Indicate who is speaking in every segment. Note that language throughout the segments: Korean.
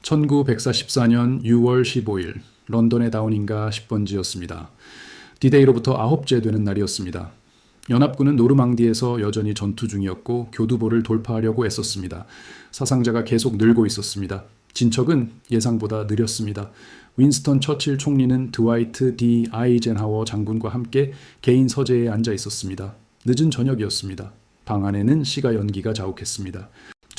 Speaker 1: 1944년 6월 15일 런던의 다우닝가 10번지였습니다. 디데이로부터 9째 되는 날이었습니다. 연합군은 노르망디에서 여전히 전투 중이었고 교두보를 돌파하려고 애썼습니다. 사상자가 계속 늘고 있었습니다. 진척은 예상보다 느렸습니다. 윈스턴 처칠 총리는 드와이트 D. 아이젠하워 장군과 함께 개인 서재에 앉아 있었습니다. 늦은 저녁이었습니다. 방 안에는 시가 연기가 자욱했습니다.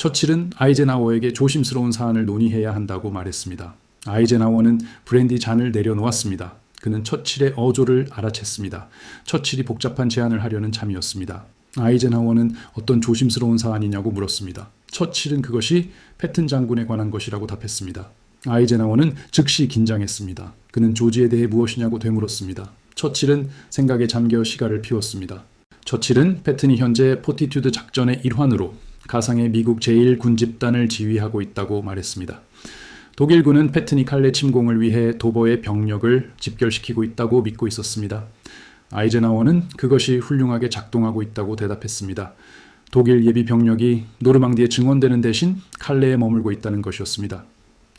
Speaker 1: 처칠은 아이젠하워에게 조심스러운 사안을 논의해야 한다고 말했습니다. 아이젠하워는 브랜디 잔을 내려놓았습니다. 그는 처칠의 어조를 알아챘습니다. 처칠이 복잡한 제안을 하려는 참이었습니다. 아이젠하워는 어떤 조심스러운 사안이냐고 물었습니다. 처칠은 그것이 패튼 장군에 관한 것이라고 답했습니다. 아이젠하워는 즉시 긴장했습니다. 그는 조지에 대해 무엇이냐고 되물었습니다. 처칠은 생각에 잠겨 시가를 피웠습니다. 처칠은 패튼이 현재 포티튜드 작전의 일환으로 가상의 미국 제1군집단을 지휘하고 있다고 말했습니다. 독일군은 패튼이 칼레 침공을 위해 도보의 병력을 집결시키고 있다고 믿고 있었습니다. 아이젠하워는 그것이 훌륭하게 작동하고 있다고 대답했습니다. 독일 예비 병력이 노르망디에 증원되는 대신 칼레에 머물고 있다는 것이었습니다.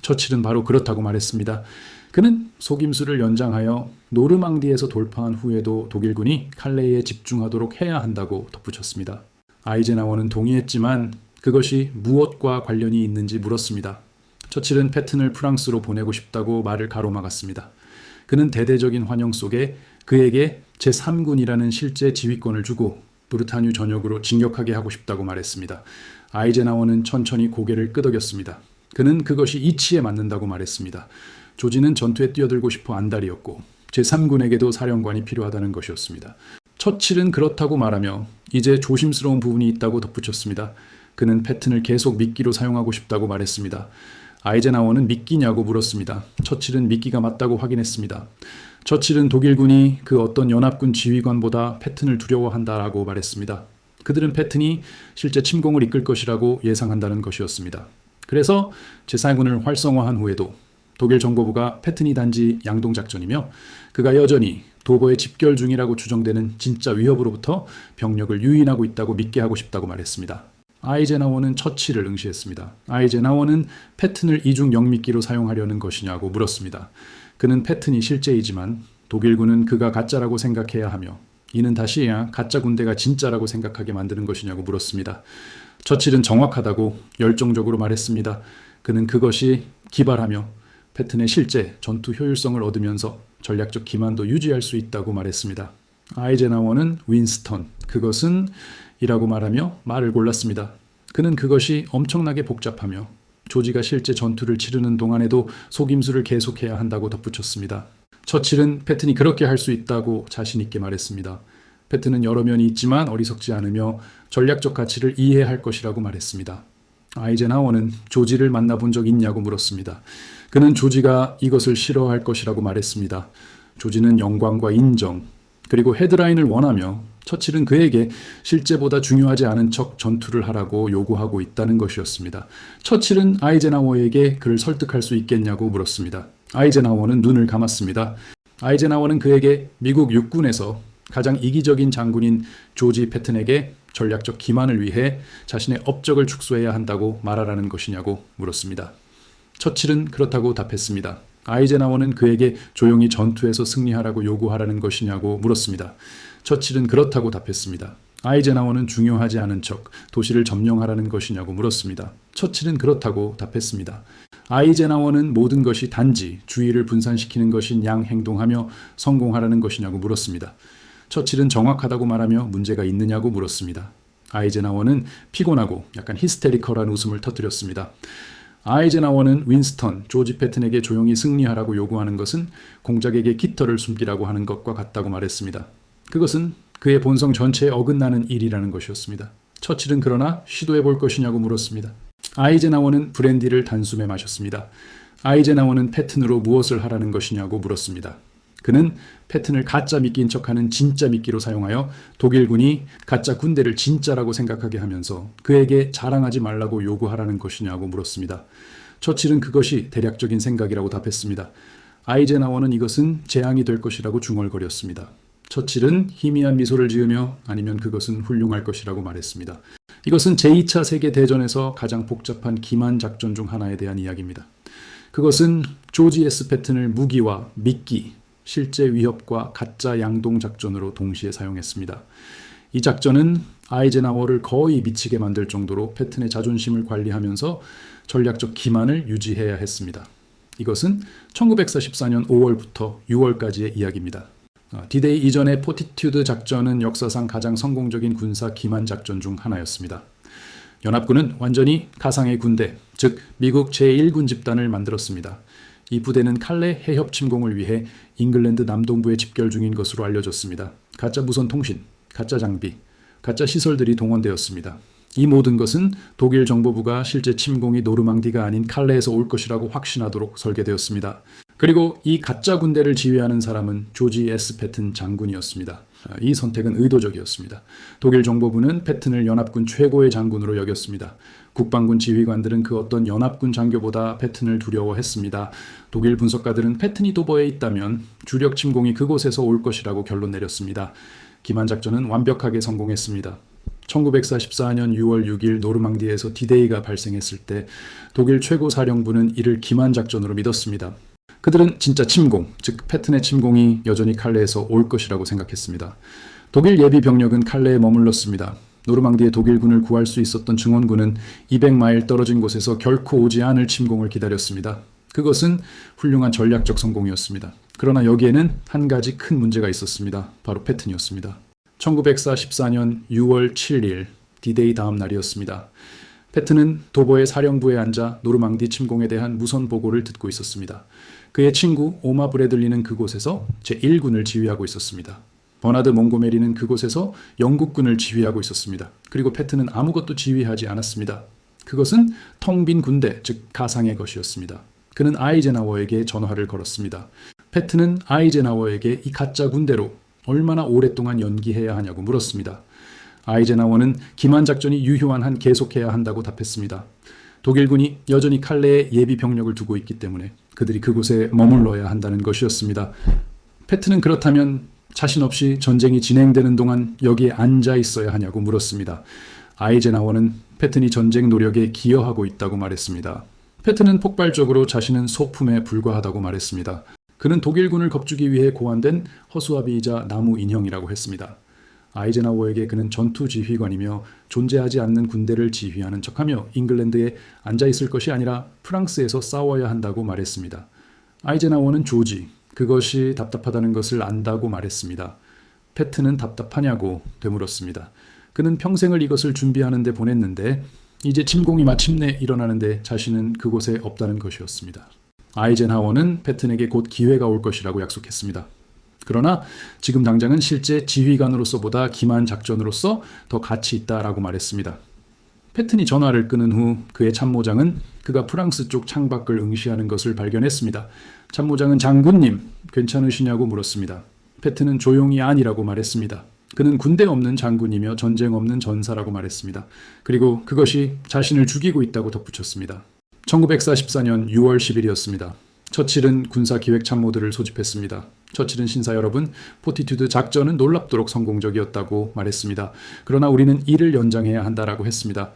Speaker 1: 처칠은 바로 그렇다고 말했습니다. 그는 속임수를 연장하여 노르망디에서 돌파한 후에도 독일군이 칼레에 집중하도록 해야 한다고 덧붙였습니다. 아이젠하워는 동의했지만 그것이 무엇과 관련이 있는지 물었습니다. 처칠은 패튼을 프랑스로 보내고 싶다고 말을 가로막았습니다. 그는 대대적인 환영 속에 그에게 제3군이라는 실제 지휘권을 주고 브르타뉴 전역으로 진격하게 하고 싶다고 말했습니다. 아이젠하워는 천천히 고개를 끄덕였습니다. 그는 그것이 이치에 맞는다고 말했습니다. 조지는 전투에 뛰어들고 싶어 안달이었고 제3군에게도 사령관이 필요하다는 것이었습니다. 처칠은 그렇다고 말하며 이제 조심스러운 부분이 있다고 덧붙였습니다. 그는 패튼을 계속 미끼로 사용하고 싶다고 말했습니다. 아이젠하워는 미끼냐고 물었습니다. 처칠은 미끼가 맞다고 확인했습니다. 처칠은 독일군이 그 어떤 연합군 지휘관보다 패튼을 두려워한다라고 말했습니다. 그들은 패튼이 실제 침공을 이끌 것이라고 예상한다는 것이었습니다. 그래서 제4군을 활성화한 후에도 독일 정보부가 패튼이 단지 양동작전이며 그가 여전히 도보에 집결 중이라고 추정되는 진짜 위협으로부터 병력을 유인하고 있다고 믿게 하고 싶다고 말했습니다. 아이젠하워는 처칠을 응시했습니다. 아이젠하워는 패튼을 이중 영미끼로 사용하려는 것이냐고 물었습니다. 그는 패튼이 실제이지만 독일군은 그가 가짜라고 생각해야 하며 이는 다시 가짜 군대가 진짜라고 생각하게 만드는 것이냐고 물었습니다. 처칠은 정확하다고 열정적으로 말했습니다. 그는 그것이 기발하며 패튼의 실제 전투 효율성을 얻으면서 전략적 기만도 유지할 수 있다고 말했습니다. 아이젠하워는 윈스턴, 그것은 이라고 말하며 말을 골랐습니다. 그는 그것이 엄청나게 복잡하며 조지가 실제 전투를 치르는 동안에도 속임수를 계속해야 한다고 덧붙였습니다. 처칠은 패튼이 그렇게 할 수 있다고 자신 있게 말했습니다. 패튼은 여러 면이 있지만 어리석지 않으며 전략적 가치를 이해할 것이라고 말했습니다. 아이젠하워는 조지를 만나본 적 있냐고 물었습니다. 그는 조지가 이것을 싫어할 것이라고 말했습니다. 조지는 영광과 인정, 그리고 헤드라인을 원하며 처칠은 그에게 실제보다 중요하지 않은 척 전투를 하라고 요구하고 있다는 것이었습니다. 처칠은 아이젠하워에게 그를 설득할 수 있겠냐고 물었습니다. 아이젠하워는 눈을 감았습니다. 아이젠하워는 그에게 미국 육군에서 가장 이기적인 장군인 조지 패튼에게 전략적 기만을 위해 자신의 업적을 축소해야 한다고 말하라는 것이냐고 물었습니다. 처칠은 그렇다고 답했습니다. 아이젠하워는 그에게 조용히 전투에서 승리하라고 요구하라는 것이냐고 물었습니다. 처칠은 그렇다고 답했습니다. 아이젠하워는 중요하지 않은 척 도시를 점령하라는 것이냐고 물었습니다. 처칠은 그렇다고 답했습니다. 아이젠하워는 모든 것이 단지 주의를 분산시키는 것인 양 행동하며 성공하라는 것이냐고 물었습니다. 처칠은 정확하다고 말하며 문제가 있느냐고 물었습니다. 아이젠하워는 피곤하고 약간 히스테리컬한 웃음을 터뜨렸습니다. 아이젠하워는 윈스턴, 조지 패튼에게 조용히 승리하라고 요구하는 것은 공작에게 깃털을 숨기라고 하는 것과 같다고 말했습니다. 그것은 그의 본성 전체에 어긋나는 일이라는 것이었습니다. 처칠은 그러나 시도해 볼 것이냐고 물었습니다. 아이젠하워는 브랜디를 단숨에 마셨습니다. 아이젠하워는 패튼으로 무엇을 하라는 것이냐고 물었습니다. 그는 패튼을 가짜 미끼인 척하는 진짜 미끼로 사용하여 독일군이 가짜 군대를 진짜라고 생각하게 하면서 그에게 자랑하지 말라고 요구하라는 것이냐고 물었습니다. 처칠은 그것이 대략적인 생각이라고 답했습니다. 아이젠하워는 이것은 재앙이 될 것이라고 중얼거렸습니다. 처칠은 희미한 미소를 지으며 아니면 그것은 훌륭할 것이라고 말했습니다. 이것은 제2차 세계대전에서 가장 복잡한 기만 작전 중 하나에 대한 이야기입니다. 그것은 조지 S. 패튼을 무기와 미끼, 실제 위협과 가짜 양동 작전으로 동시에 사용했습니다. 이 작전은 아이젠하워를 거의 미치게 만들 정도로 패튼의 자존심을 관리하면서 전략적 기만을 유지해야 했습니다. 이것은 1944년 5월부터 6월까지의 이야기입니다. 디데이 이전의 포티튜드 작전은 역사상 가장 성공적인 군사 기만 작전 중 하나였습니다. 연합군은 완전히 가상의 군대, 즉 미국 제1군 집단을 만들었습니다. 이 부대는 칼레 해협 침공을 위해 잉글랜드 남동부에 집결 중인 것으로 알려졌습니다. 가짜 무선 통신, 가짜 장비, 가짜 시설들이 동원되었습니다. 이 모든 것은 독일 정보부가 실제 침공이 노르망디가 아닌 칼레에서 올 것이라고 확신하도록 설계되었습니다. 그리고 이 가짜 군대를 지휘하는 사람은 조지 S. 패튼 장군이었습니다. 이 선택은 의도적이었습니다. 독일 정보부는 패튼을 연합군 최고의 장군으로 여겼습니다. 국방군 지휘관들은 그 어떤 연합군 장교보다 패튼을 두려워했습니다. 독일 분석가들은 패튼이 도보에 있다면 주력 침공이 그곳에서 올 것이라고 결론 내렸습니다. 기만 작전은 완벽하게 성공했습니다. 1944년 6월 6일 노르망디에서 디데이가 발생했을 때 독일 최고 사령부는 이를 기만 작전으로 믿었습니다. 그들은 진짜 침공, 즉 패튼의 침공이 여전히 칼레에서 올 것이라고 생각했습니다. 독일 예비 병력은 칼레에 머물렀습니다. 노르망디의 독일군을 구할 수 있었던 증원군은 200마일 떨어진 곳에서 결코 오지 않을 침공을 기다렸습니다. 그것은 훌륭한 전략적 성공이었습니다. 그러나 여기에는 한 가지 큰 문제가 있었습니다. 바로 패튼이었습니다. 1944년 6월 7일 디데이 다음 날이었습니다. 패튼은 도보의 사령부에 앉아 노르망디 침공에 대한 무선 보고를 듣고 있었습니다. 그의 친구 오마 브래들리는 그곳에서 제1군을 지휘하고 있었습니다. 버나드 몽고메리는 그곳에서 영국군을 지휘하고 있었습니다. 그리고 패튼은 아무것도 지휘하지 않았습니다. 그것은 텅 빈 군대, 즉 가상의 것이었습니다. 그는 아이젠하워에게 전화를 걸었습니다. 패튼은 아이젠하워에게 이 가짜 군대로 얼마나 오랫동안 연기해야 하냐고 물었습니다. 아이젠하워는 기만 작전이 유효한 한 계속해야 한다고 답했습니다. 독일군이 여전히 칼레에 예비 병력을 두고 있기 때문에 그들이 그곳에 머물러야 한다는 것이었습니다. 패튼은 그렇다면 자신 없이 전쟁이 진행되는 동안 여기에 앉아 있어야 하냐고 물었습니다. 아이젠하워는 패튼이 전쟁 노력에 기여하고 있다고 말했습니다. 패튼은 폭발적으로 자신은 소품에 불과하다고 말했습니다. 그는 독일군을 겁주기 위해 고안된 허수아비이자 나무 인형이라고 했습니다. 아이젠하워에게 그는 전투 지휘관이며 존재하지 않는 군대를 지휘하는 척하며 잉글랜드에 앉아있을 것이 아니라 프랑스에서 싸워야 한다고 말했습니다. 아이젠하워는 조지, 그것이 답답하다는 것을 안다고 말했습니다. 패튼은 답답하냐고 되물었습니다. 그는 평생을 이것을 준비하는 데 보냈는데 이제 침공이 마침내 일어나는데 자신은 그곳에 없다는 것이었습니다. 아이젠하워는 패튼에게 곧 기회가 올 것이라고 약속했습니다. 그러나 지금 당장은 실제 지휘관으로서보다 기만 작전으로서 더 가치 있다라고 말했습니다. 패튼이 전화를 끊은 후 그의 참모장은 그가 프랑스 쪽 창밖을 응시하는 것을 발견했습니다. 참모장은 장군님, 괜찮으시냐고 물었습니다. 패튼은 조용히 아니라고 말했습니다. 그는 군대 없는 장군이며 전쟁 없는 전사라고 말했습니다. 그리고 그것이 자신을 죽이고 있다고 덧붙였습니다. 1944년 6월 10일이었습니다. 처칠은 군사기획 참모들을 소집했습니다. 처칠은 신사 여러분, 포티튜드 작전은 놀랍도록 성공적이었다고 말했습니다. 그러나 우리는 이를 연장해야 한다라고 했습니다.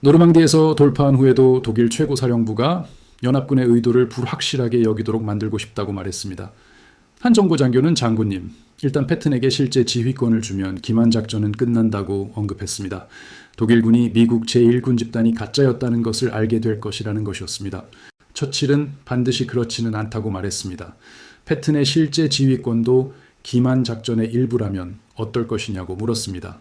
Speaker 1: 노르망디에서 돌파한 후에도 독일 최고사령부가 연합군의 의도를 불확실하게 여기도록 만들고 싶다고 말했습니다. 한 정보장교는 장군님, 일단 패튼에게 실제 지휘권을 주면 기만 작전은 끝난다고 언급했습니다. 독일군이 미국 제1군 집단이 가짜였다는 것을 알게 될 것이라는 것이었습니다. 처칠은 반드시 그렇지는 않다고 말했습니다. 패튼의 실제 지휘권도 기만 작전의 일부라면 어떨 것이냐고 물었습니다.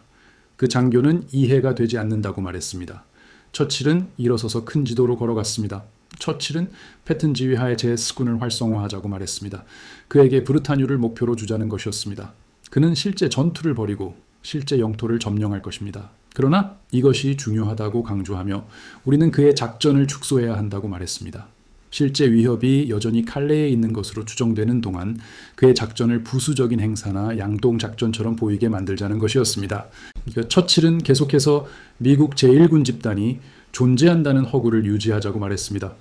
Speaker 1: 그 장교는 이해가 되지 않는다고 말했습니다. 처칠은 일어서서 큰 지도로 걸어갔습니다. 처칠은 패튼 지휘하에 제-S군을 활성화하자고 말했습니다. 그에게 브르타뉴를 목표로 주자는 것이었습니다. 그는 실제 전투를 벌이고 실제 영토를 점령할 것입니다. 그러나 이것이 중요하다고 강조하며 우리는 그의 작전을 축소해야 한다고 말했습니다. 실제 위협이 여전히 칼레에 있는 것으로 추정되는 동안 그의 작전을 부수적인 행사나 양동 작전처럼 보이게 만들자는 것이었습니다. 처칠은 계속해서 미국 제1군 집단이 존재한다는 허구를 유지하자고 말했습니다.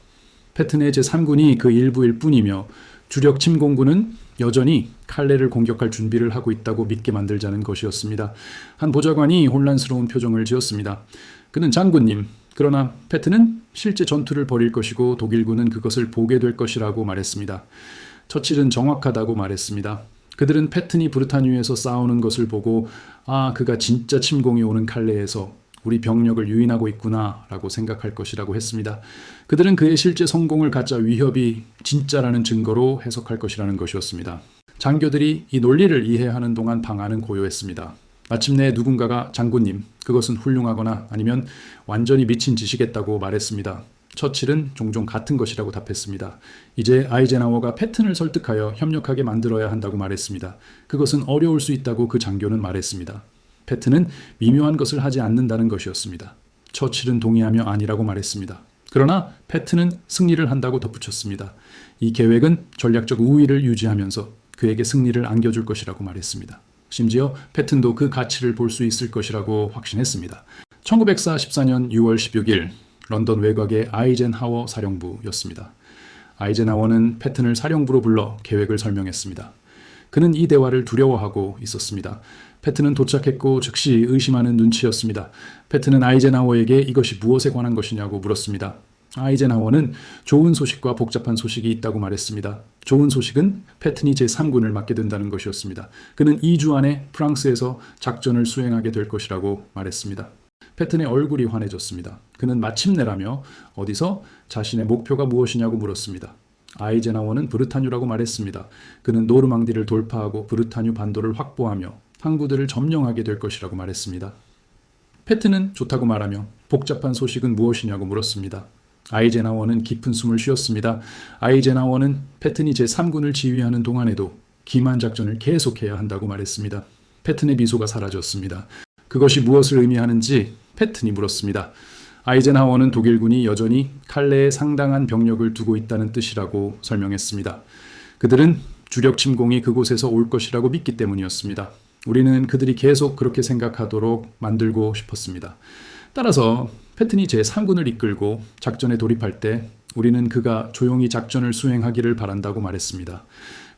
Speaker 1: 패튼의 제3군이 그 일부일 뿐이며 주력 침공군은 여전히 칼레를 공격할 준비를 하고 있다고 믿게 만들자는 것이었습니다. 한 보좌관이 혼란스러운 표정을 지었습니다. 그는 장군님, 그러나 패트는 실제 전투를 벌일 것이고 독일군은 그것을 보게 될 것이라고 말했습니다. 처칠은 정확하다고 말했습니다. 그들은 패튼이 브르타뉴에서 싸우는 것을 보고 그가 진짜 침공이 오는 칼레에서 우리 병력을 유인하고 있구나 라고 생각할 것이라고 했습니다. 그들은 그의 실제 성공을 가짜 위협이 진짜라는 증거로 해석할 것이라는 것이었습니다. 장교들이 이 논리를 이해하는 동안 방안은 고요했습니다. 마침내 누군가가 장군님, 그것은 훌륭하거나 아니면 완전히 미친 짓이겠다고 말했습니다. 처칠은 종종 같은 것이라고 답했습니다. 이제 아이젠하워가 패튼을 설득하여 협력하게 만들어야 한다고 말했습니다. 그것은 어려울 수 있다고 그 장교는 말했습니다. 패튼은 미묘한 것을 하지 않는다는 것이었습니다. 처칠은 동의하며 아니라고 말했습니다. 그러나 패튼은 승리를 한다고 덧붙였습니다. 이 계획은 전략적 우위를 유지하면서 그에게 승리를 안겨줄 것이라고 말했습니다. 심지어 패튼도 그 가치를 볼 수 있을 것이라고 확신했습니다. 1944년 6월 16일 런던 외곽의 아이젠하워 사령부였습니다. 아이젠하워는 패튼을 사령부로 불러 계획을 설명했습니다. 그는 이 대화를 두려워하고 있었습니다. 패튼은 도착했고 즉시 의심하는 눈치였습니다. 패튼은 아이젠하워에게 이것이 무엇에 관한 것이냐고 물었습니다. 아이젠하워는 좋은 소식과 복잡한 소식이 있다고 말했습니다. 좋은 소식은 패튼이 제3군을 맡게 된다는 것이었습니다. 그는 2주 안에 프랑스에서 작전을 수행하게 될 것이라고 말했습니다. 패튼의 얼굴이 환해졌습니다. 그는 마침내라며 어디서 자신의 목표가 무엇이냐고 물었습니다. 아이젠하워는 브르타뉴라고 말했습니다. 그는 노르망디를 돌파하고 브르타뉴 반도를 확보하며 항구들을 점령하게 될 것이라고 말했습니다. 패튼은 좋다고 말하며 복잡한 소식은 무엇이냐고 물었습니다. 아이젠하워는 깊은 숨을 쉬었습니다. 아이젠하워는 패튼이 제3군을 지휘하는 동안에도 기만 작전을 계속해야 한다고 말했습니다. 패튼의 미소가 사라졌습니다. 그것이 무엇을 의미하는지 패튼이 물었습니다. 아이젠하워는 독일군이 여전히 칼레에 상당한 병력을 두고 있다는 뜻이라고 설명했습니다. 그들은 주력 침공이 그곳에서 올 것이라고 믿기 때문이었습니다. 우리는 그들이 계속 그렇게 생각하도록 만들고 싶었습니다. 따라서 패튼이 제3군을 이끌고 작전에 돌입할 때 우리는 그가 조용히 작전을 수행하기를 바란다고 말했습니다.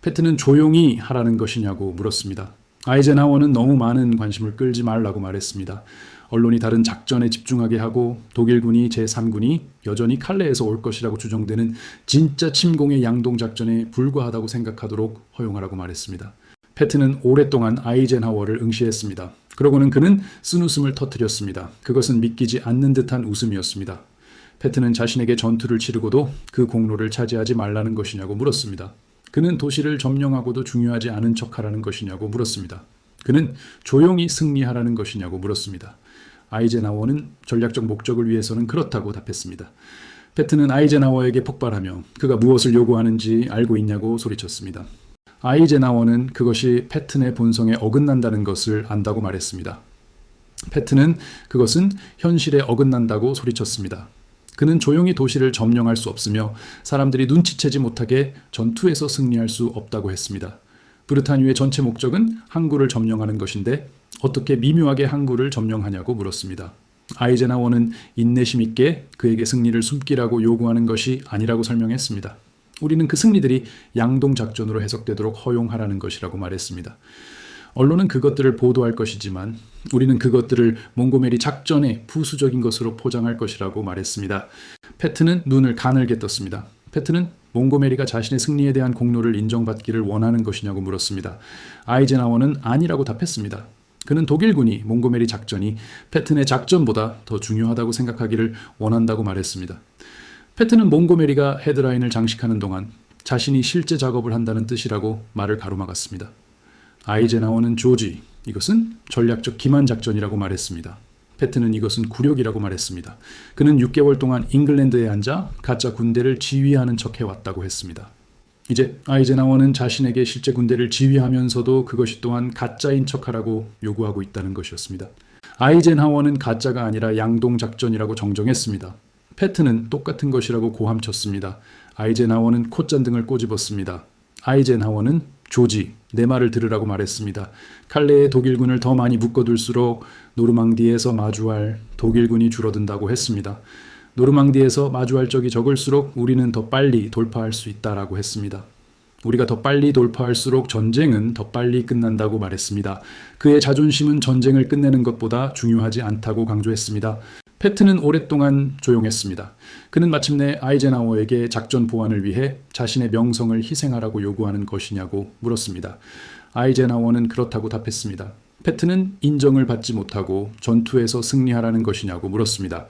Speaker 1: 패튼은 조용히 하라는 것이냐고 물었습니다. 아이젠하워는 너무 많은 관심을 끌지 말라고 말했습니다. 언론이 다른 작전에 집중하게 하고 독일군이 제3군이 여전히 칼레에서 올 것이라고 추정되는 진짜 침공의 양동작전에 불과하다고 생각하도록 허용하라고 말했습니다. 패튼은 오랫동안 아이젠하워를 응시했습니다. 그러고는 그는 쓴웃음을 터뜨렸습니다. 그것은 믿기지 않는 듯한 웃음이었습니다. 패튼은 자신에게 전투를 치르고도 그 공로를 차지하지 말라는 것이냐고 물었습니다. 그는 도시를 점령하고도 중요하지 않은 척하라는 것이냐고 물었습니다. 그는 조용히 승리하라는 것이냐고 물었습니다. 아이젠하워는 전략적 목적을 위해서는 그렇다고 답했습니다. 패튼은 아이젠하워에게 폭발하며 그가 무엇을 요구하는지 알고 있냐고 소리쳤습니다. 아이젠하워는 그것이 패튼의 본성에 어긋난다는 것을 안다고 말했습니다. 패튼은 그것은 현실에 어긋난다고 소리쳤습니다. 그는 조용히 도시를 점령할 수 없으며 사람들이 눈치채지 못하게 전투에서 승리할 수 없다고 했습니다. 브르타뉴의 전체 목적은 항구를 점령하는 것인데 어떻게 미묘하게 항구를 점령하냐고 물었습니다. 아이젠하워는 인내심 있게 그에게 승리를 숨기라고 요구하는 것이 아니라고 설명했습니다. 우리는 그 승리들이 양동작전으로 해석되도록 허용하라는 것이라고 말했습니다. 언론은 그것들을 보도할 것이지만 우리는 그것들을 몽고메리 작전의 부수적인 것으로 포장할 것이라고 말했습니다. 패튼은 눈을 가늘게 떴습니다. 패튼은 몽고메리가 자신의 승리에 대한 공로를 인정받기를 원하는 것이냐고 물었습니다. 아이젠하워는 아니라고 답했습니다. 그는 독일군이 몽고메리 작전이 패튼의 작전보다 더 중요하다고 생각하기를 원한다고 말했습니다. 패튼은 몽고메리가 헤드라인을 장식하는 동안 자신이 실제 작업을 한다는 뜻이라고 말을 가로막았습니다. 아이젠하워는 조지, 이것은 전략적 기만 작전이라고 말했습니다. 패튼은 이것은 굴욕이라고 말했습니다. 그는 6개월 동안 잉글랜드에 앉아 가짜 군대를 지휘하는 척 해왔다고 했습니다. 이제 아이젠하워는 자신에게 실제 군대를 지휘하면서도 그것이 또한 가짜인 척하라고 요구하고 있다는 것이었습니다. 아이젠하워는 가짜가 아니라 양동작전이라고 정정했습니다. 패튼은 똑같은 것이라고 고함쳤습니다. 아이젠하워는 콧잔등을 꼬집었습니다. 아이젠하워는 조지, 내 말을 들으라고 말했습니다. 칼레에 독일군을 더 많이 묶어둘수록 노르망디에서 마주할 독일군이 줄어든다고 했습니다. 노르망디에서 마주할 적이 적을수록 우리는 더 빨리 돌파할 수 있다라고 했습니다. 우리가 더 빨리 돌파할수록 전쟁은 더 빨리 끝난다고 말했습니다. 그의 자존심은 전쟁을 끝내는 것보다 중요하지 않다고 강조했습니다. 패트는 오랫동안 조용했습니다. 그는 마침내 아이젠하워에게 작전 보완을 위해 자신의 명성을 희생하라고 요구하는 것이냐고 물었습니다. 아이젠하워는 그렇다고 답했습니다. 패트는 인정을 받지 못하고 전투에서 승리하라는 것이냐고 물었습니다.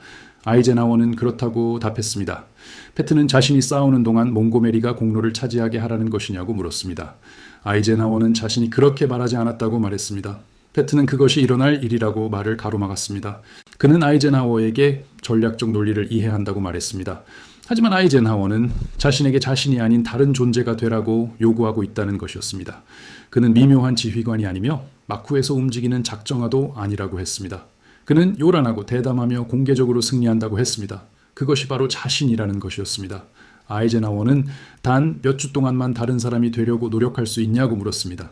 Speaker 1: 아이젠하워는 그렇다고 답했습니다. 패트는 자신이 싸우는 동안 몽고메리가 공로를 차지하게 하라는 것이냐고 물었습니다. 아이젠하워는 자신이 그렇게 말하지 않았다고 말했습니다. 패트는 그것이 일어날 일이라고 말을 가로막았습니다. 그는 아이젠하워에게 전략적 논리를 이해한다고 말했습니다. 하지만 아이젠하워는 자신에게 자신이 아닌 다른 존재가 되라고 요구하고 있다는 것이었습니다. 그는 미묘한 지휘관이 아니며 마쿠에서 움직이는 작정아도 아니라고 했습니다. 그는 요란하고 대담하며 공개적으로 승리한다고 했습니다. 그것이 바로 자신이라는 것이었습니다. 아이젠하워는 단 몇 주 동안만 다른 사람이 되려고 노력할 수 있냐고 물었습니다.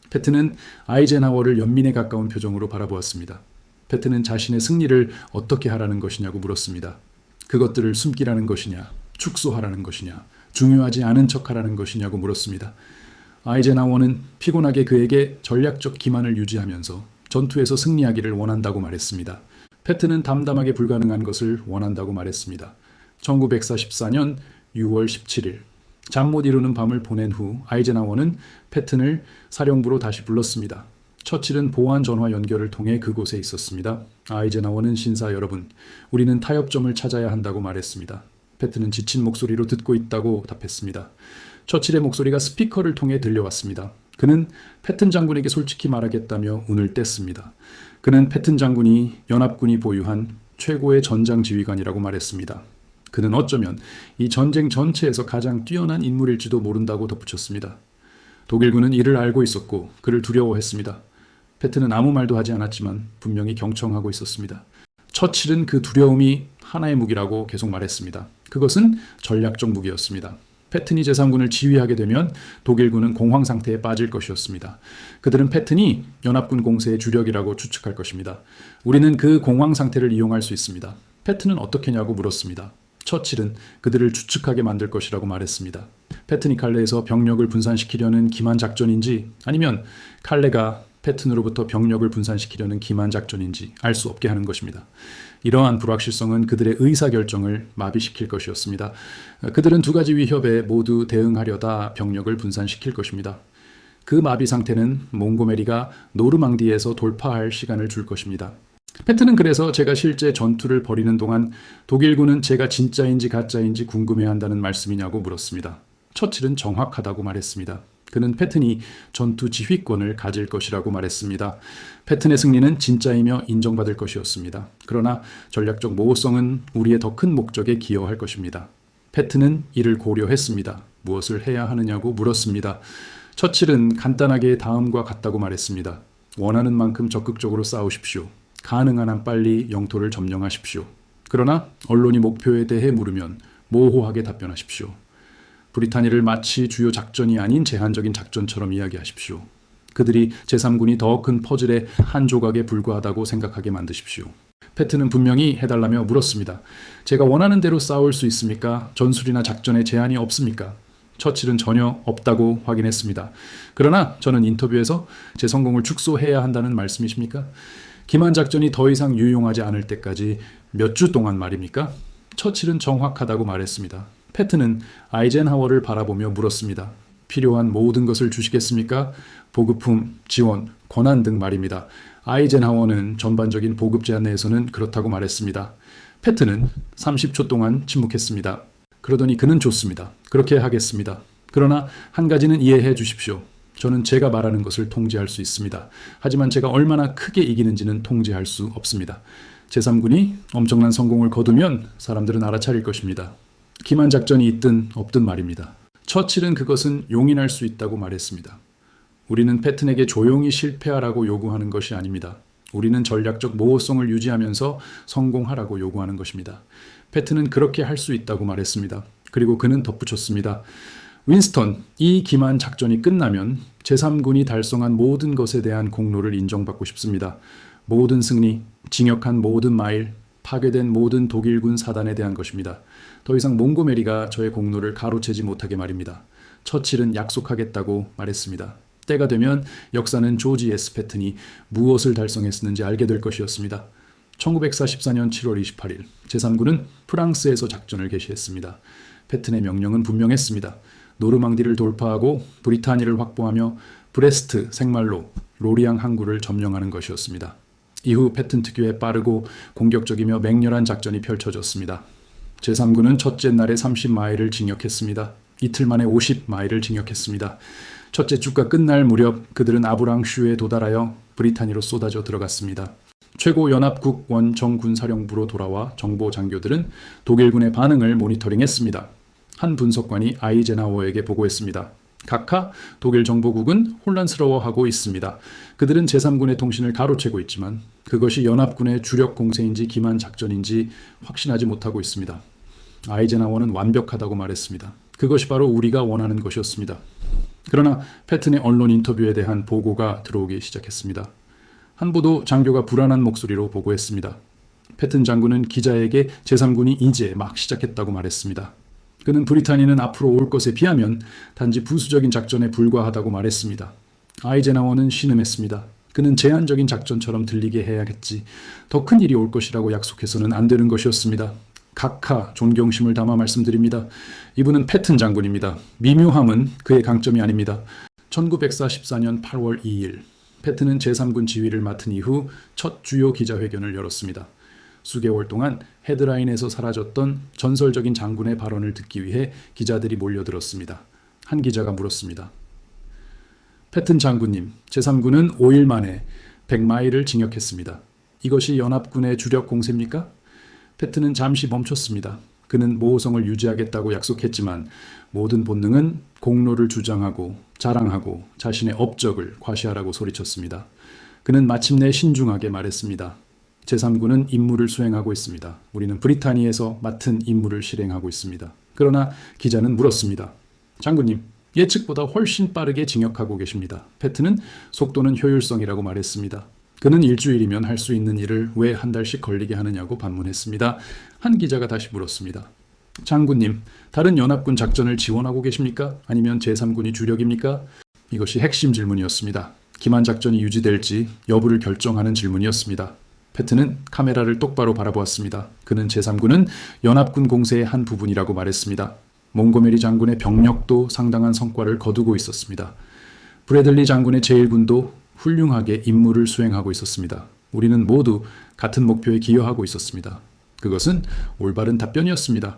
Speaker 1: 패트는 아이젠하워를 연민에 가까운 표정으로 바라보았습니다. 패트는 자신의 승리를 어떻게 하라는 것이냐고 물었습니다. 그것들을 숨기라는 것이냐, 축소하라는 것이냐, 중요하지 않은 척하라는 것이냐고 물었습니다. 아이젠하워는 피곤하게 그에게 전략적 기만을 유지하면서 전투에서 승리하기를 원한다고 말했습니다. 패트는 담담하게 불가능한 것을 원한다고 말했습니다. 1944년 6월 17일 잠 못 이루는 밤을 보낸 후 아이젠하워는 패튼을 사령부로 다시 불렀습니다. 처칠은 보안 전화 연결을 통해 그곳에 있었습니다. 아이젠하워는 신사 여러분, 우리는 타협점을 찾아야 한다고 말했습니다. 패튼은 지친 목소리로 듣고 있다고 답했습니다. 처칠의 목소리가 스피커를 통해 들려왔습니다. 그는 패튼 장군에게 솔직히 말하겠다며 운을 뗐습니다. 그는 패튼 장군이 연합군이 보유한 최고의 전장 지휘관이라고 말했습니다. 그는 어쩌면 이 전쟁 전체에서 가장 뛰어난 인물일지도 모른다고 덧붙였습니다. 독일군은 이를 알고 있었고 그를 두려워했습니다. 패트는 아무 말도 하지 않았지만 분명히 경청하고 있었습니다. 처칠은 그 두려움이 하나의 무기라고 계속 말했습니다. 그것은 전략적 무기였습니다. 패튼이 제3군을 지휘하게 되면 독일군은 공황 상태에 빠질 것이었습니다. 그들은 패튼이 연합군 공세의 주력이라고 추측할 것입니다. 우리는 그 공황 상태를 이용할 수 있습니다. 패튼은 어떻게냐고 물었습니다. 처칠은 그들을 추측하게 만들 것이라고 말했습니다. 패튼이 칼레에서 병력을 분산시키려는 기만 작전인지 아니면 칼레가 패튼으로부터 병력을 분산시키려는 기만 작전인지 알 수 없게 하는 것입니다. 이러한 불확실성은 그들의 의사결정을 마비시킬 것이었습니다. 그들은 두 가지 위협에 모두 대응하려다 병력을 분산시킬 것입니다. 그 마비 상태는 몽고메리가 노르망디에서 돌파할 시간을 줄 것입니다. 패튼은 그래서 제가 실제 전투를 벌이는 동안 독일군은 제가 진짜인지 가짜인지 궁금해한다는 말씀이냐고 물었습니다. 처칠은 정확하다고 말했습니다. 그는 패튼이 전투 지휘권을 가질 것이라고 말했습니다. 패튼의 승리는 진짜이며 인정받을 것이었습니다. 그러나 전략적 모호성은 우리의 더 큰 목적에 기여할 것입니다. 패튼은 이를 고려했습니다. 무엇을 해야 하느냐고 물었습니다. 처칠은 간단하게 다음과 같다고 말했습니다. 원하는 만큼 적극적으로 싸우십시오. 가능한 한 빨리 영토를 점령하십시오. 그러나 언론이 목표에 대해 물으면 모호하게 답변하십시오. 브리타니를 마치 주요 작전이 아닌 제한적인 작전처럼 이야기하십시오. 그들이 제3군이 더 큰 퍼즐의 한 조각에 불과하다고 생각하게 만드십시오. 패트는 분명히 해달라며 물었습니다. 제가 원하는 대로 싸울 수 있습니까? 전술이나 작전에 제한이 없습니까? 처칠은 전혀 없다고 확인했습니다. 그러나 저는 인터뷰에서 제 성공을 축소해야 한다는 말씀이십니까? 기만 작전이 더 이상 유용하지 않을 때까지 몇 주 동안 말입니까? 처칠은 정확하다고 말했습니다. 패트는 아이젠하워를 바라보며 물었습니다. 필요한 모든 것을 주시겠습니까? 보급품, 지원, 권한 등 말입니다. 아이젠하워는 전반적인 보급 제한 내에서는 그렇다고 말했습니다. 패트는 30초 동안 침묵했습니다. 그러더니 그는 좋습니다. 그렇게 하겠습니다. 그러나 한 가지는 이해해 주십시오. 저는 제가 말하는 것을 통제할 수 있습니다. 하지만 제가 얼마나 크게 이기는지는 통제할 수 없습니다. 제3군이 엄청난 성공을 거두면 사람들은 알아차릴 것입니다. 기만 작전이 있든 없든 말입니다. 처칠은 그것은 용인할 수 있다고 말했습니다. 우리는 패튼에게 조용히 실패하라고 요구하는 것이 아닙니다. 우리는 전략적 모호성을 유지하면서 성공하라고 요구하는 것입니다. 패튼은 그렇게 할 수 있다고 말했습니다. 그리고 그는 덧붙였습니다. 윈스턴, 이 기만 작전이 끝나면 제3군이 달성한 모든 것에 대한 공로를 인정받고 싶습니다. 모든 승리, 징역한 모든 마일, 파괴된 모든 독일군 사단에 대한 것입니다. 더 이상 몽고메리가 저의 공로를 가로채지 못하게 말입니다. 처칠은 약속하겠다고 말했습니다. 때가 되면 역사는 조지 S. 패튼이 무엇을 달성했는지 알게 될 것이었습니다. 1944년 7월 28일 제3군은 프랑스에서 작전을 개시했습니다. 패튼의 명령은 분명했습니다. 노르망디를 돌파하고 브리타니를 확보하며 브레스트, 생말로, 로리앙 항구를 점령하는 것이었습니다. 이후 패튼 특유의 빠르고 공격적이며 맹렬한 작전이 펼쳐졌습니다. 제3군은 첫째 날에 30마일을 진격했습니다. 이틀 만에 50마일을 진격했습니다. 첫째 주가 끝날 무렵 그들은 아브랑슈에 도달하여 브리타니로 쏟아져 들어갔습니다. 최고 연합국 원정군사령부로 돌아와 정보 장교들은 독일군의 반응을 모니터링했습니다. 한 분석관이 아이젠하워에게 보고했습니다. 각하, 독일 정보국은 혼란스러워하고 있습니다. 그들은 제3군의 통신을 가로채고 있지만 그것이 연합군의 주력 공세인지 기만 작전인지 확신하지 못하고 있습니다. 아이젠하워는 완벽하다고 말했습니다. 그것이 바로 우리가 원하는 것이었습니다. 그러나 패튼의 언론 인터뷰에 대한 보고가 들어오기 시작했습니다. 한 보도 장교가 불안한 목소리로 보고했습니다. 패튼 장군은 기자에게 제3군이 이제 막 시작했다고 말했습니다. 그는 브리타니는 앞으로 올 것에 비하면 단지 부수적인 작전에 불과하다고 말했습니다. 아이젠하워는 신음했습니다. 그는 제한적인 작전처럼 들리게 해야겠지. 더 큰 일이 올 것이라고 약속해서는 안 되는 것이었습니다. 각하, 존경심을 담아 말씀드립니다. 이분은 패튼 장군입니다. 미묘함은 그의 강점이 아닙니다. 1944년 8월 2일 패튼은 제3군 지휘를 맡은 이후 첫 주요 기자회견을 열었습니다. 수개월 동안 헤드라인에서 사라졌던 전설적인 장군의 발언을 듣기 위해 기자들이 몰려들었습니다. 한 기자가 물었습니다. 패튼 장군님, 제3군은 5일 만에 100마일을 진격했습니다. 이것이 연합군의 주력 공세입니까? 패튼은 잠시 멈췄습니다. 그는 모호성을 유지하겠다고 약속했지만 모든 본능은 공로를 주장하고 자랑하고 자신의 업적을 과시하라고 소리쳤습니다. 그는 마침내 신중하게 말했습니다. 제3군은 임무를 수행하고 있습니다. 우리는 브리타니에서 맡은 임무를 실행하고 있습니다. 그러나 기자는 물었습니다. 장군님, 예측보다 훨씬 빠르게 진격하고 계십니다. 패튼은 속도는 효율성이라고 말했습니다. 그는 일주일이면 할 수 있는 일을 왜 한 달씩 걸리게 하느냐고 반문했습니다. 한 기자가 다시 물었습니다. 장군님, 다른 연합군 작전을 지원하고 계십니까? 아니면 제3군이 주력입니까? 이것이 핵심 질문이었습니다. 기만 작전이 유지될지 여부를 결정하는 질문이었습니다. 패튼은 카메라를 똑바로 바라보았습니다. 그는 제3군은 연합군 공세의 한 부분이라고 말했습니다. 몽고메리 장군의 병력도 상당한 성과를 거두고 있었습니다. 브래들리 장군의 제1군도 훌륭하게 임무를 수행하고 있었습니다. 우리는 모두 같은 목표에 기여하고 있었습니다. 그것은 올바른 답변이었습니다.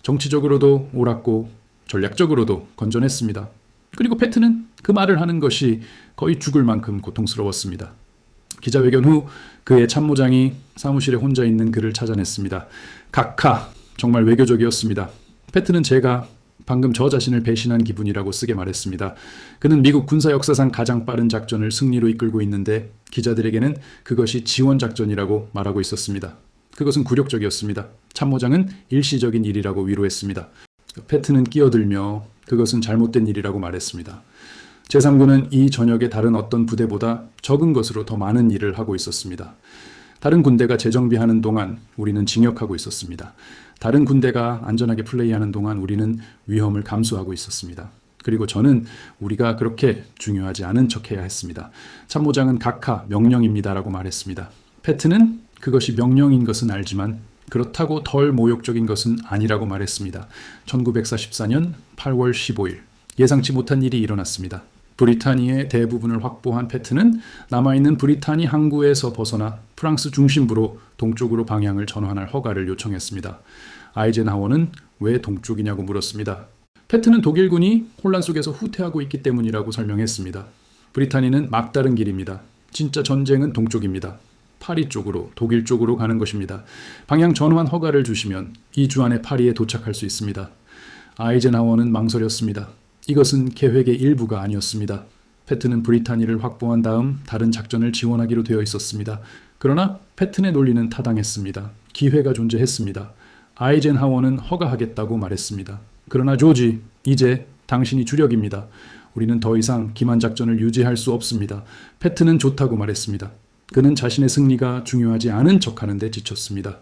Speaker 1: 정치적으로도 옳았고 전략적으로도 건전했습니다. 그리고 패튼은 그 말을 하는 것이 거의 죽을 만큼 고통스러웠습니다. 기자회견 후 그의 참모장이 사무실에 혼자 있는 그를 찾아냈습니다. 각하, 정말 외교적이었습니다. 패튼은 제가 방금 저 자신을 배신한 기분이라고 쓰게 말했습니다. 그는 미국 군사 역사상 가장 빠른 작전을 승리로 이끌고 있는데 기자들에게는 그것이 지원 작전이라고 말하고 있었습니다. 그것은 굴욕적이었습니다. 참모장은 일시적인 일이라고 위로했습니다. 패튼은 끼어들며 그것은 잘못된 일이라고 말했습니다. 제3군은 이 전역의 다른 어떤 부대보다 적은 것으로 더 많은 일을 하고 있었습니다. 다른 군대가 재정비하는 동안 우리는 징역하고 있었습니다. 다른 군대가 안전하게 플레이하는 동안 우리는 위험을 감수하고 있었습니다. 그리고 저는 우리가 그렇게 중요하지 않은 척해야 했습니다. 참모장은 각하 명령입니다라고 말했습니다. 패튼은 그것이 명령인 것은 알지만 그렇다고 덜 모욕적인 것은 아니라고 말했습니다. 1944년 8월 15일 예상치 못한 일이 일어났습니다. 브리타니의 대부분을 확보한 패튼은 남아있는 브리타니 항구에서 벗어나 프랑스 중심부로 동쪽으로 방향을 전환할 허가를 요청했습니다. 아이젠하워는 왜 동쪽이냐고 물었습니다. 패튼은 독일군이 혼란 속에서 후퇴하고 있기 때문이라고 설명했습니다. 브리타니는 막다른 길입니다. 진짜 전쟁은 동쪽입니다. 파리 쪽으로, 독일 쪽으로 가는 것입니다. 방향 전환 허가를 주시면 2주 안에 파리에 도착할 수 있습니다. 아이젠하워는 망설였습니다. 이것은 계획의 일부가 아니었습니다. 패튼은 브리타니를 확보한 다음 다른 작전을 지원하기로 되어 있었습니다. 그러나 패튼의 논리는 타당했습니다. 기회가 존재했습니다. 아이젠하워는 허가하겠다고 말했습니다. 그러나 조지, 이제 당신이 주력입니다. 우리는 더 이상 기만 작전을 유지할 수 없습니다. 패튼은 좋다고 말했습니다. 그는 자신의 승리가 중요하지 않은 척하는 데 지쳤습니다.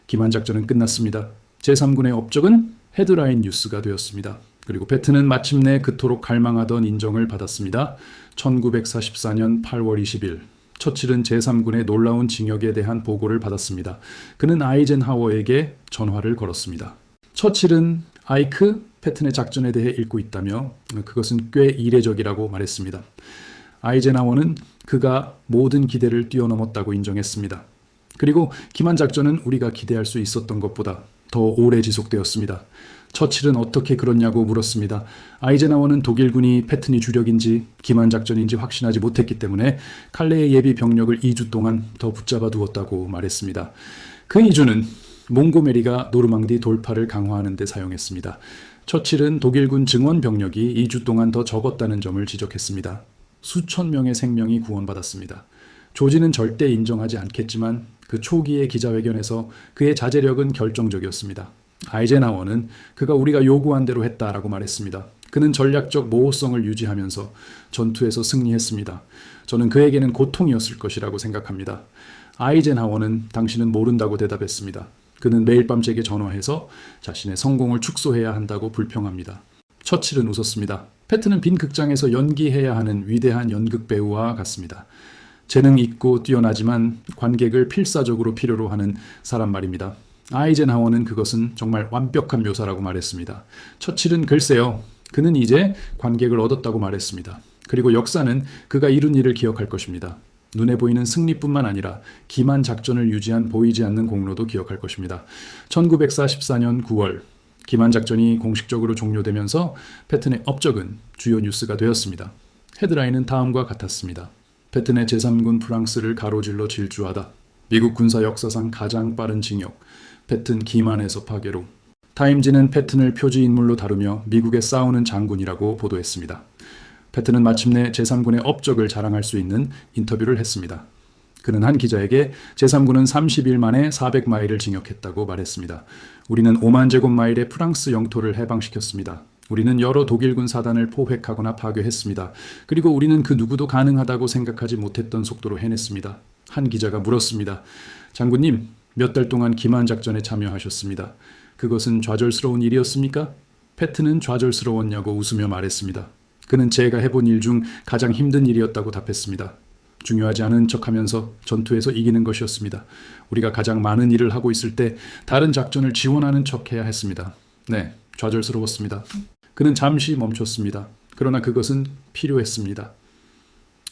Speaker 1: 기만 작전은 끝났습니다. 제3군의 업적은 헤드라인 뉴스가 되었습니다. 그리고 패튼은 마침내 그토록 갈망하던 인정을 받았습니다. 1944년 8월 20일 처칠은 제3군의 놀라운 징역에 대한 보고를 받았습니다. 그는 아이젠하워에게 전화를 걸었습니다. 처칠은 아이크, 패튼의 작전에 대해 읽고 있다며 그것은 꽤 이례적이라고 말했습니다. 아이젠하워는 그가 모든 기대를 뛰어넘었다고 인정했습니다. 그리고 기만 작전은 우리가 기대할 수 있었던 것보다 더 오래 지속되었습니다. 처칠은 어떻게 그렇냐고 물었습니다. 아이젠하워는 독일군이 패튼이 주력인지 기만 작전인지 확신하지 못했기 때문에 칼레의 예비 병력을 2주 동안 더 붙잡아 두었다고 말했습니다. 그 2주는 몽고메리가 노르망디 돌파를 강화하는 데 사용했습니다. 처칠은 독일군 증원 병력이 2주 동안 더 적었다는 점을 지적했습니다. 수천 명의 생명이 구원받았습니다. 조지는 절대 인정하지 않겠지만 그 초기의 기자회견에서 그의 자제력은 결정적이었습니다. 아이젠하워는 그가 우리가 요구한 대로 했다라고 말했습니다. 그는 전략적 모호성을 유지하면서 전투에서 승리했습니다. 저는 그에게는 고통이었을 것이라고 생각합니다. 아이젠하워는 당신은 모른다고 대답했습니다. 그는 매일 밤 제게 전화해서 자신의 성공을 축소해야 한다고 불평합니다. 처칠은 웃었습니다. 패튼은 빈 극장에서 연기해야 하는 위대한 연극 배우와 같습니다. 재능 있고 뛰어나지만 관객을 필사적으로 필요로 하는 사람 말입니다. 아이젠하워는 그것은 정말 완벽한 묘사라고 말했습니다. 처칠은 글쎄요, 그는 이제 관객을 얻었다고 말했습니다. 그리고 역사는 그가 이룬 일을 기억할 것입니다. 눈에 보이는 승리뿐만 아니라 기만 작전을 유지한 보이지 않는 공로도 기억할 것입니다. 1944년 9월 기만 작전이 공식적으로 종료되면서 패튼의 업적은 주요 뉴스가 되었습니다. 헤드라인은 다음과 같았습니다. 패튼의 제3군 프랑스를 가로질러 질주하다. 미국 군사 역사상 가장 빠른 징역. 패튼 기만에서 파괴로. 타임지는 패튼을 표지 인물로 다루며 미국에 싸우는 장군이라고 보도했습니다. 패튼은 마침내 제3군의 업적을 자랑할 수 있는 인터뷰를 했습니다. 그는 한 기자에게 제3군은 30일 만에 400마일을 징역했다고 말했습니다. 우리는 5만 제곱마일의 프랑스 영토를 해방시켰습니다. 우리는 여러 독일군 사단을 포획하거나 파괴했습니다. 그리고 우리는 그 누구도 가능하다고 생각하지 못했던 속도로 해냈습니다. 한 기자가 물었습니다. 장군님, 몇 달 동안 기만 작전에 참여하셨습니다. 그것은 좌절스러운 일이었습니까? 패튼은 좌절스러웠냐고 웃으며 말했습니다. 그는 제가 해본 일 중 가장 힘든 일이었다고 답했습니다. 중요하지 않은 척하면서 전투에서 이기는 것이었습니다. 우리가 가장 많은 일을 하고 있을 때 다른 작전을 지원하는 척해야 했습니다. 네, 좌절스러웠습니다. 그는 잠시 멈췄습니다. 그러나 그것은 필요했습니다.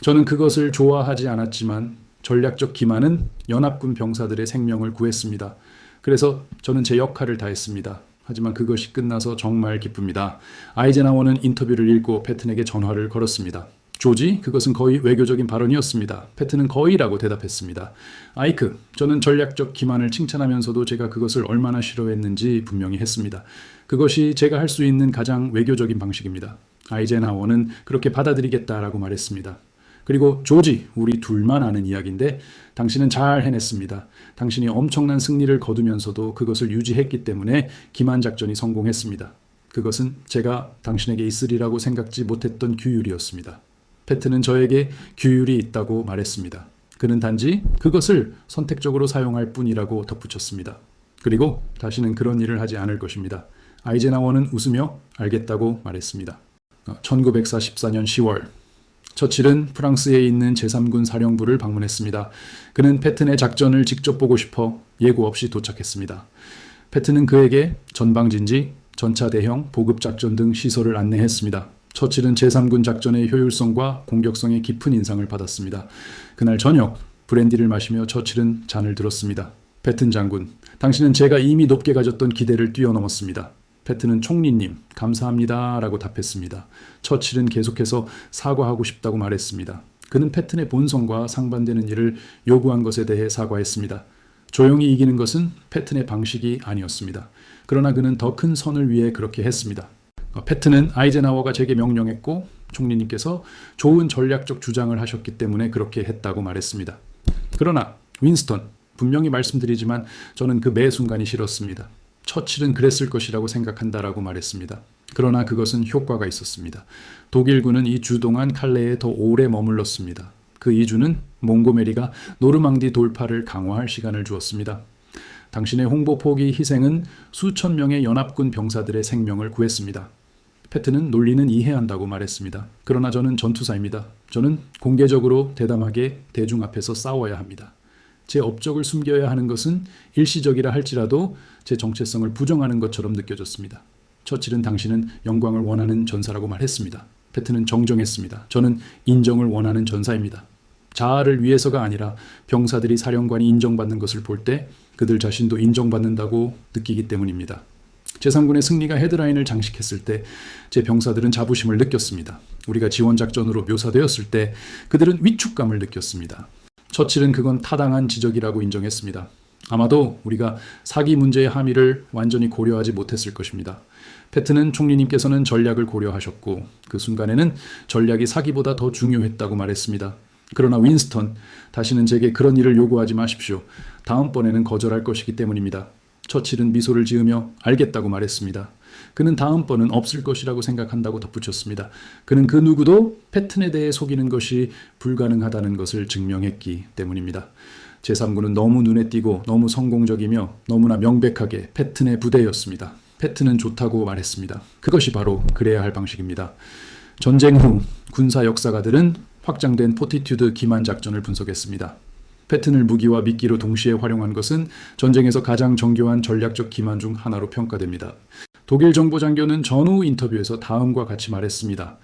Speaker 1: 저는 그것을 좋아하지 않았지만 전략적 기만은 연합군 병사들의 생명을 구했습니다. 그래서 저는 제 역할을 다했습니다. 하지만 그것이 끝나서 정말 기쁩니다. 아이젠하워는 인터뷰를 읽고 패튼에게 전화를 걸었습니다. 조지, 그것은 거의 외교적인 발언이었습니다. 패튼은 거의라고 대답했습니다. 아이크, 저는 전략적 기만을 칭찬하면서도 제가 그것을 얼마나 싫어했는지 분명히 했습니다. 그것이 제가 할 수 있는 가장 외교적인 방식입니다. 아이젠하워는 그렇게 받아들이겠다라고 말했습니다. 그리고 조지, 우리 둘만 아는 이야기인데 당신은 잘 해냈습니다. 당신이 엄청난 승리를 거두면서도 그것을 유지했기 때문에 기만 작전이 성공했습니다. 그것은 제가 당신에게 있으리라고 생각지 못했던 규율이었습니다. 패튼은 저에게 규율이 있다고 말했습니다. 그는 단지 그것을 선택적으로 사용할 뿐이라고 덧붙였습니다. 그리고 다시는 그런 일을 하지 않을 것입니다. 아이젠하워는 웃으며 알겠다고 말했습니다. 1944년 10월 처칠은 프랑스에 있는 제3군 사령부를 방문했습니다. 그는 패튼의 작전을 직접 보고 싶어 예고 없이 도착했습니다. 패튼은 그에게 전방진지, 전차 대형, 보급작전 등 시설을 안내했습니다. 처칠은 제3군 작전의 효율성과 공격성에 깊은 인상을 받았습니다. 그날 저녁 브랜디를 마시며 처칠은 잔을 들었습니다. 패튼 장군, 당신은 제가 이미 높게 가졌던 기대를 뛰어넘었습니다. 패튼은 총리님, 감사합니다 라고 답했습니다. 처칠은 계속해서 사과하고 싶다고 말했습니다. 그는 패튼의 본성과 상반되는 일을 요구한 것에 대해 사과했습니다. 조용히 이기는 것은 패튼의 방식이 아니었습니다. 그러나 그는 더 큰 선을 위해 그렇게 했습니다. 패튼은 아이젠하워가 제게 명령했고 총리님께서 좋은 전략적 주장을 하셨기 때문에 그렇게 했다고 말했습니다. 그러나 윈스턴, 분명히 말씀드리지만 저는 그 매 순간이 싫었습니다. 처칠은 그랬을 것이라고 생각한다라고 말했습니다. 그러나 그것은 효과가 있었습니다. 독일군은 2주 동안 칼레에 더 오래 머물렀습니다. 그 2주는 몽고메리가 노르망디 돌파를 강화할 시간을 주었습니다. 당신의 홍보 포기 희생은 수천 명의 연합군 병사들의 생명을 구했습니다. 패트는 논리는 이해한다고 말했습니다. 그러나 저는 전투사입니다. 저는 공개적으로 대담하게 대중 앞에서 싸워야 합니다. 제 업적을 숨겨야 하는 것은 일시적이라 할지라도 제 정체성을 부정하는 것처럼 느껴졌습니다. 처칠은 당신은 영광을 원하는 전사라고 말했습니다. 패트는 정정했습니다. 저는 인정을 원하는 전사입니다. 자아를 위해서가 아니라 병사들이 사령관이 인정받는 것을 볼 때 그들 자신도 인정받는다고 느끼기 때문입니다. 제3군의 승리가 헤드라인을 장식했을 때 제 병사들은 자부심을 느꼈습니다. 우리가 지원작전으로 묘사되었을 때 그들은 위축감을 느꼈습니다. 처칠은 그건 타당한 지적이라고 인정했습니다. 아마도 우리가 사기 문제의 함의를 완전히 고려하지 못했을 것입니다. 패트는 총리님께서는 전략을 고려하셨고 그 순간에는 전략이 사기보다 더 중요했다고 말했습니다. 그러나 윈스턴, 다시는 제게 그런 일을 요구하지 마십시오. 다음번에는 거절할 것이기 때문입니다. 처칠은 미소를 지으며 알겠다고 말했습니다. 그는 다음번은 없을 것이라고 생각한다고 덧붙였습니다. 그는 그 누구도 패튼에 대해 속이는 것이 불가능하다는 것을 증명했기 때문입니다. 제3군은 너무 눈에 띄고 너무 성공적이며 너무나 명백하게 패튼의 부대였습니다. 패튼은 좋다고 말했습니다. 그것이 바로 그래야 할 방식입니다. 전쟁 후 군사 역사가들은 확장된 포티튜드 기만 작전을 분석했습니다. 패튼을 무기와 미끼로 동시에 활용한 것은 전쟁에서 가장 정교한 전략적 기만 중 하나로 평가됩니다. 독일 정보장교는 전후 인터뷰에서 다음과 같이 말했습니다.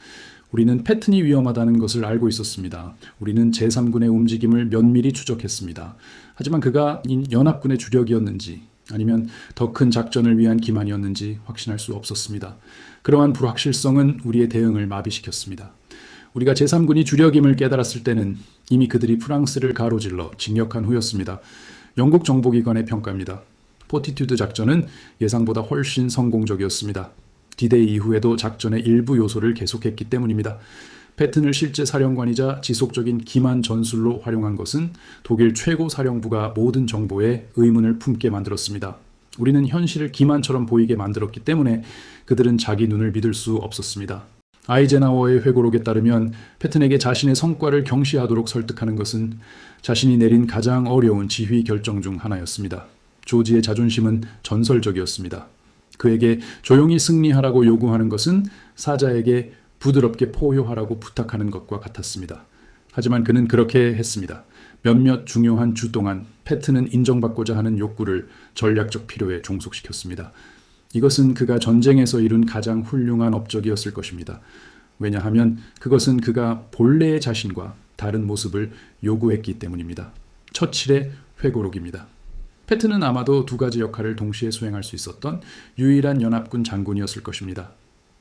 Speaker 1: 우리는 패튼이 위험하다는 것을 알고 있었습니다. 우리는 제3군의 움직임을 면밀히 추적했습니다. 하지만 그가 연합군의 주력이었는지 아니면 더 큰 작전을 위한 기만이었는지 확신할 수 없었습니다. 그러한 불확실성은 우리의 대응을 마비시켰습니다. 우리가 제3군이 주력임을 깨달았을 때는 이미 그들이 프랑스를 가로질러 진격한 후였습니다. 영국 정보기관의 평가입니다. 포티튜드 작전은 예상보다 훨씬 성공적이었습니다. 디데이 이후에도 작전의 일부 요소를 계속했기 때문입니다. 패튼을 실제 사령관이자 지속적인 기만 전술로 활용한 것은 독일 최고 사령부가 모든 정보에 의문을 품게 만들었습니다. 우리는 현실을 기만처럼 보이게 만들었기 때문에 그들은 자기 눈을 믿을 수 없었습니다. 아이젠하워의 회고록에 따르면 패튼에게 자신의 성과를 경시하도록 설득하는 것은 자신이 내린 가장 어려운 지휘 결정 중 하나였습니다. 조지의 자존심은 전설적이었습니다. 그에게 조용히 승리하라고 요구하는 것은 사자에게 부드럽게 포효하라고 부탁하는 것과 같았습니다. 하지만 그는 그렇게 했습니다. 몇몇 중요한 주 동안 패튼은 인정받고자 하는 욕구를 전략적 필요에 종속시켰습니다. 이것은 그가 전쟁에서 이룬 가장 훌륭한 업적이었을 것입니다. 왜냐하면 그것은 그가 본래의 자신과 다른 모습을 요구했기 때문입니다. 처칠의 회고록입니다. 패튼은 아마도 두 가지 역할을 동시에 수행할 수 있었던 유일한 연합군 장군이었을 것입니다.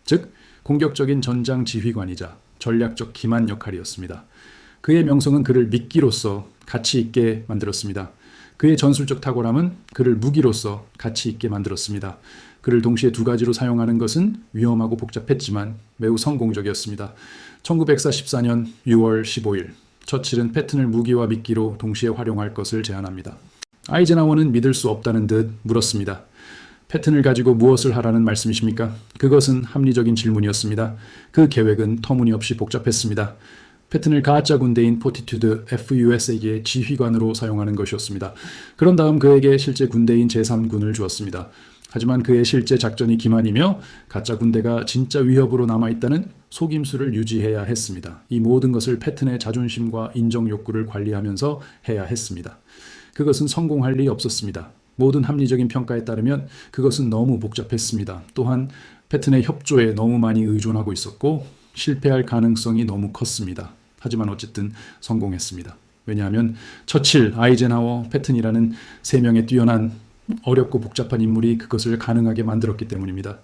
Speaker 1: 즉, 공격적인 전장 지휘관이자 전략적 기만 역할이었습니다. 그의 명성은 그를 미끼로서 가치 있게 만들었습니다. 그의 전술적 탁월함은 그를 무기로서 가치 있게 만들었습니다. 그를 동시에 두 가지로 사용하는 것은 위험하고 복잡했지만 매우 성공적이었습니다. 1944년 6월 15일, 처칠은 패튼을 무기와 미끼로 동시에 활용할 것을 제안합니다. 아이젠하워는 믿을 수 없다는 듯 물었습니다. 패튼을 가지고 무엇을 하라는 말씀이십니까? 그것은 합리적인 질문이었습니다. 그 계획은 터무니없이 복잡했습니다. 패튼을 가짜 군대인 포티튜드 FUS에게 지휘관으로 사용하는 것이었습니다. 그런 다음 그에게 실제 군대인 제3군을 주었습니다. 하지만 그의 실제 작전이 기만이며 가짜 군대가 진짜 위협으로 남아있다는 속임수를 유지해야 했습니다. 이 모든 것을 패튼의 자존심과 인정 욕구를 관리하면서 해야 했습니다. 그것은 성공할 리 없었습니다. 모든 합리적인 평가에 따르면 그것은 너무 복잡했습니다. 또한 패튼의 협조에 너무 많이 의존하고 있었고 실패할 가능성이 너무 컸습니다. 하지만 어쨌든 성공했습니다. 왜냐하면 처칠, 아이젠하워, 패튼이라는 세 명의 뛰어난 어렵고 복잡한 인물이 그것을 가능하게 만들었기 때문입니다.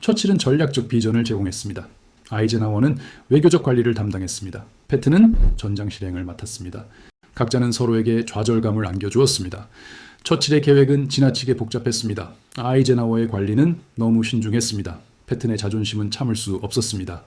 Speaker 1: 처칠은 전략적 비전을 제공했습니다. 아이젠하워는 외교적 관리를 담당했습니다. 패튼은 전장 실행을 맡았습니다. 각자는 서로에게 좌절감을 안겨주었습니다. 처칠의 계획은 지나치게 복잡했습니다. 아이젠하워의 관리는 너무 신중했습니다. 패튼의 자존심은 참을 수 없었습니다.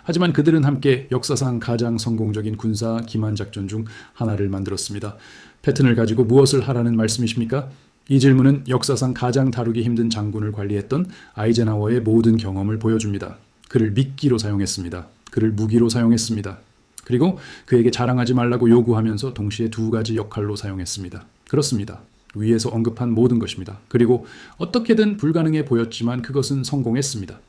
Speaker 1: 하지만 그들은 함께 역사상 가장 성공적인 군사 기만 작전 중 하나를 만들었습니다. 패튼을 가지고 무엇을 하라는 말씀이십니까? 이 질문은 역사상 가장 다루기 힘든 장군을 관리했던 아이젠하워의 모든 경험을 보여줍니다. 그를 미끼로 사용했습니다. 그를 무기로 사용했습니다. 그리고 그에게 자랑하지 말라고 요구하면서 동시에 두 가지 역할로 사용했습니다. 그렇습니다. 위에서 언급한 모든 것입니다. 그리고 어떻게든 불가능해 보였지만 그것은 성공했습니다.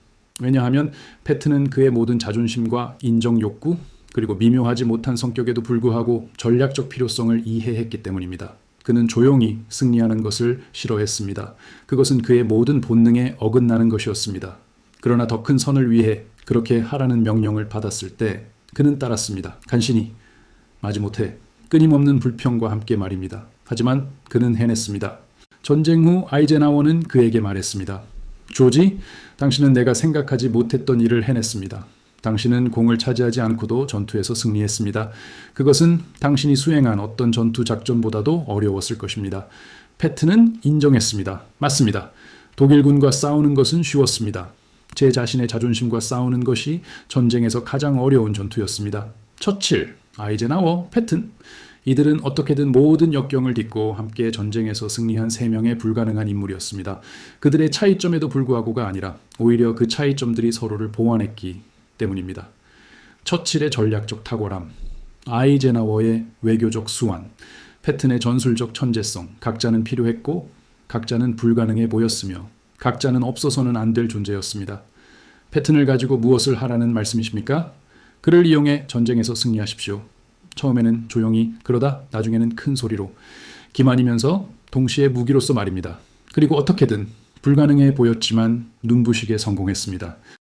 Speaker 1: 왜냐하면 패트는 그의 모든 자존심과 인정 욕구, 그리고 미묘하지 못한 성격에도 불구하고 전략적 필요성을 이해했기 때문입니다. 그는 조용히 승리하는 것을 싫어했습니다. 그것은 그의 모든 본능에 어긋나는 것이었습니다. 그러나 더 큰 선을 위해 그렇게 하라는 명령을 받았을 때 그는 따랐습니다. 간신히, 마지못해 끊임없는 불평과 함께 말입니다. 하지만 그는 해냈습니다. 전쟁 후 아이젠하워는 그에게 말했습니다. 조지, 당신은 내가 생각하지 못했던 일을 해냈습니다. 당신은 공을 차지하지 않고도 전투에서 승리했습니다. 그것은 당신이 수행한 어떤 전투 작전보다도 어려웠을 것입니다. 패트는 인정했습니다. 맞습니다. 독일군과 싸우는 것은 쉬웠습니다. 제 자신의 자존심과 싸우는 것이 전쟁에서 가장 어려운 전투였습니다. 처칠, 아이젠하워, 패튼, 이들은 어떻게든 모든 역경을 딛고 함께 전쟁에서 승리한 3명의 불가능한 인물이었습니다. 그들의 차이점에도 불구하고가 아니라 오히려 그 차이점들이 서로를 보완했기 때문입니다. 처칠의 전략적 탁월함, 아이젠하워의 외교적 수완, 패튼의 전술적 천재성, 각자는 필요했고 각자는 불가능해 보였으며 각자는 없어서는 안 될 존재였습니다. 패튼을 가지고 무엇을 하라는 말씀이십니까? 그를 이용해 전쟁에서 승리하십시오. 처음에는 조용히, 그러다 나중에는 큰 소리로, 기만이면서 동시에 무기로서 말입니다. 그리고 어떻게든 불가능해 보였지만 눈부시게 성공했습니다.